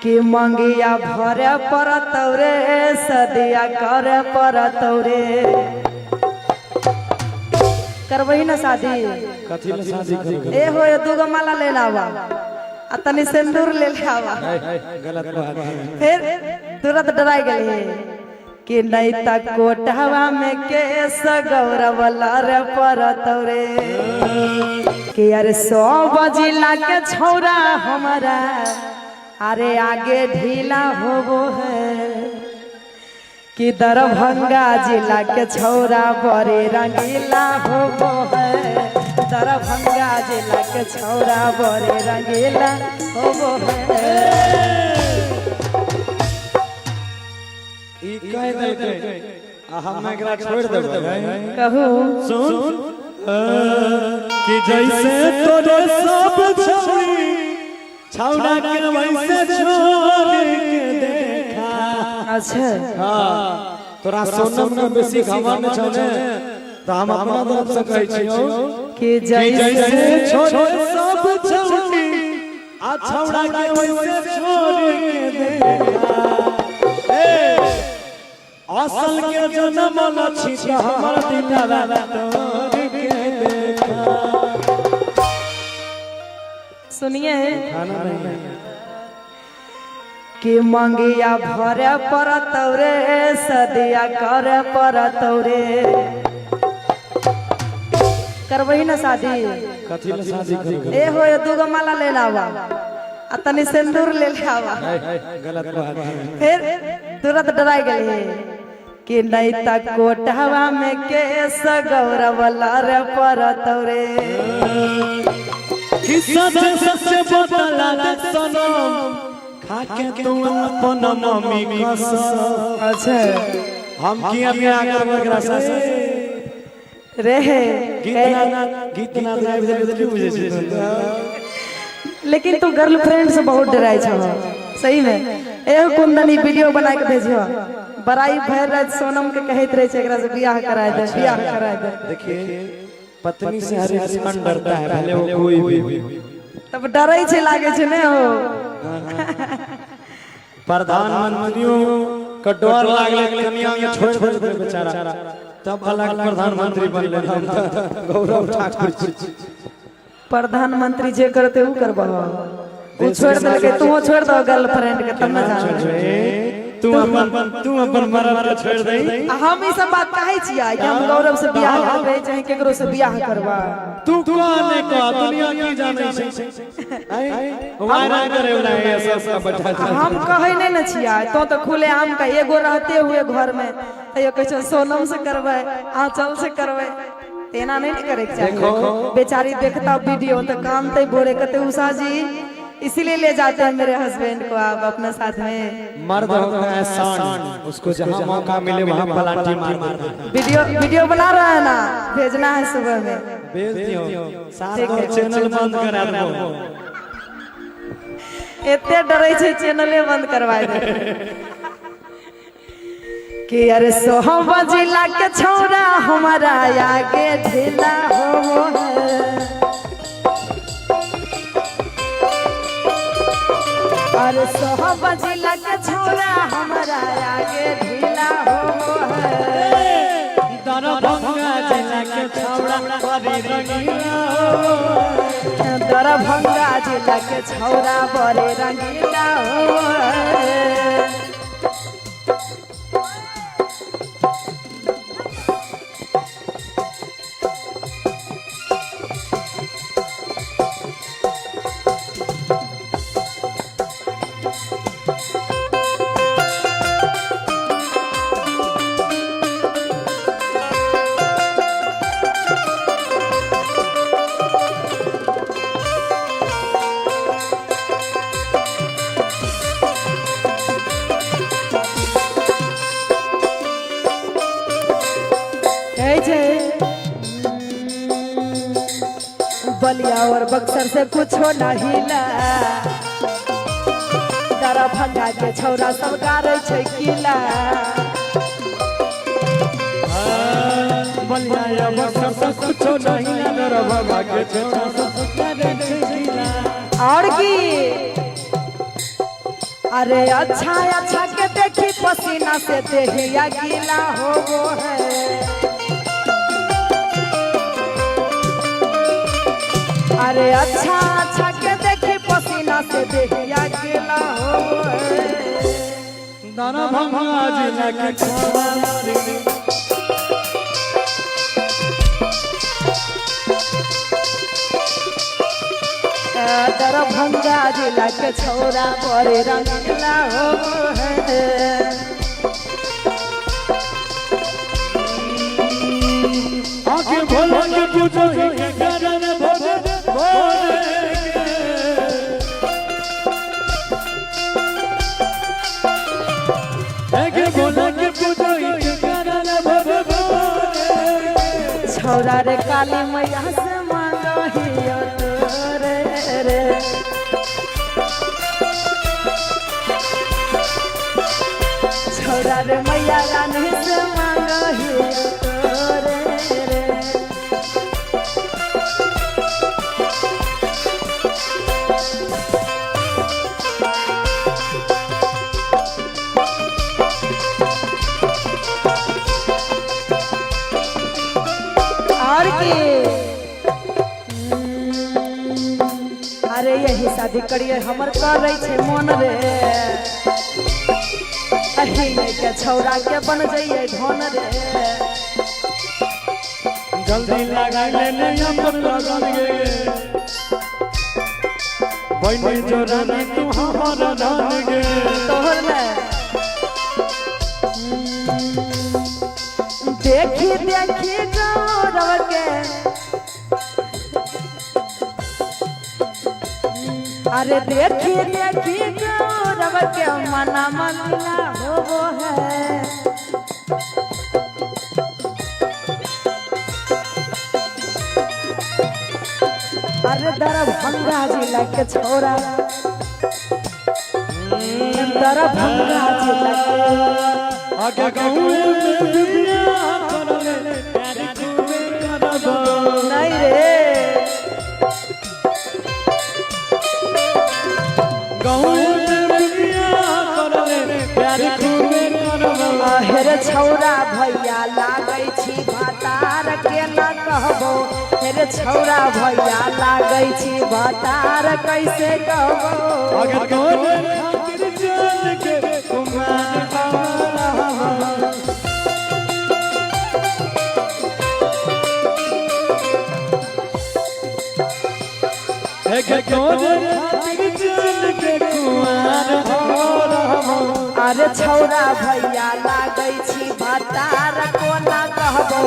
कि मंगिया भरे परतौरे सदिया करे परतौरे करबही ना शादी कथी ले शादी करी ए हो दूगो माला ले लावा आ तनी सिंदूर ले लावा गलत बात फिर तुरंत डराई गई कि नहीं तक कोटवा में केस गौरव रे परतौरे कि अरे 100 बजिला के छौरा हमारा अरे आगे ढीला होबो है कि दरभंगा जिला के छौरा बड़े रंगीला होबो है दरभंगा जिला के छौरा बड़े रंगीला होबो है ई कह देलकै आ हम एकरा छोड़ देबै कहू सुन कि जैसे तोरे सब छौरी छौड़ा के वैसे छोड़ के देखा अच्छा हां तोरा सोनम में बेसी घमंड छ ने त हम अपना तरफ से कहै छियौ कि जैसे छोड़े सब छौरी आ छौड़ा के वैसे छोड़ के देखा असल के जन्म लछि त हमर दिलवा तोड़ के देखा सुनिए खाना नहीं कि मंगिया भरे परतौरे सदिया करे परतौरे करबही ना शादी कथी ले शादी करी ए हो दूगो माला ले लावा आ तनी सिंदूर ले लावा गलत बात फिर तुरंत डराई गई कि नहीं तक कोटवा में केस गौरव रे परतौरे कि सच सच बतला दे सनम खाके तू अपन मम्मी कसम अच्छा हम किया बियाह करब एकरा से रे गीत ना गाबि दे की बुझे छै लेकिन तू गर्लफ्रेंड से बहुत डराई छ सही में एहो कुंदनी वीडियो बना के भेजियो बड़ाई भर रात सोनम के कहत रहे छै एकरा से बियाह कराय दे बियाह कराय दे देखिए पत्नी से हर इंसान डरता है भले वो कोई भी तब डरै छै लागे छै ने हो प्रधानमंत्रियों का डर लागले कन्या के छोड़ दे बेचारा तब अलग प्रधानमंत्री बनले हम गौरव ठाकुर जी प्रधानमंत्री जे करते उ करबह उ छोड़ देलके तू छोड़ दो गर्लफ्रेंड के तब ना जान तू अपन मरद के छोड़ दे हम ई सब बात कहै छियै कि हम गौरव से बियाह करबै चाहे केकरो से बियाह करबा तू कोने का दुनिया की जानै छै वायरल करे वाला है सब बैठा हम कहै नै न छियै तो खुले आम का एगो रहते हुए घर में तैयो कहै छै सोनम से करबै आंचल से करबै तेना नहीं करे के चाहिए बेचारी देखता वीडियो तो कामते बोरे कहते उषा जी इसीलिए ले जाते हैं मेरे हस्बैंड को आप अपने साथ में मर्द होता है शान उसको जहां मौका मिले वहां पलाटी मार वीडियो बना रहा है ना भेजना है सुबह में भेज दियो साथ में चैनल बंद करा दो एते डरै छै चैनले बंद करवा दे कि अरे 100 बजिला के छौरा हमारा आगे ढीला हो अरे 100 बजिला के छौरा हमारा आगे ढीला हो दरभंगा जिला के छौड़ा बड़ी रंगीला हो दरभंगा जिला के छौरा बड़े रंगीला हो बलिया और बक्सर से कुछ नहीं ला दरभंगा के छौरा सब गारे छै किला बलिया बक्सर से कुछ नहीं ला दरभंगा के छौरा सब गारे छै किला और की अरे अच्छा अच्छा के देखी पसीना से देहिया गीला हो वो है। अरे अच्छा अच्छा के देखी पसीना से देहिया गीला हो वो है। दाना भंगा जिला के छोरा दरभंगा जिला के छोरा बड़े रंगीला हो है। आके भोला के पूछो के कारण भोले भोले आके भोला के पूछो के कारण भोले भोले छोरा रे काली मैया से मांगो हियो तोरे रे। छोरा रे मैया रानी से मांगो हियो तोरे रे। और की अरे यही शादी करिए हमर कर रही छे मन रे। अही के छौरा के बन जाइए धन रे। जल्दी लगा ले नया पर लगा गे बहनी जो रानी तू हमारा जान गे तोहर में देखी देखी गौरव के अरे देखी देखी गौरव के मना मना हो है। अरे दरभंगा जिला के छोरा दरभंगा जिला के आगे गाँव में दुनिया करले प्यारी तुम्हें करबो नहीं रे गाँव में दुनिया करले प्यारी तुम्हें करबो। हेरे छौरा भैया लागै छी भातार के न कहबो। हेरे छौरा भैया लागै छी भातार कैसे कहबो। अगर गोरे खातिर जान के कुमार हमारा एक गोरे खातिर जान के कुमार हमारा। अरे छौरा भैया लागै छी भातार को न कहबो।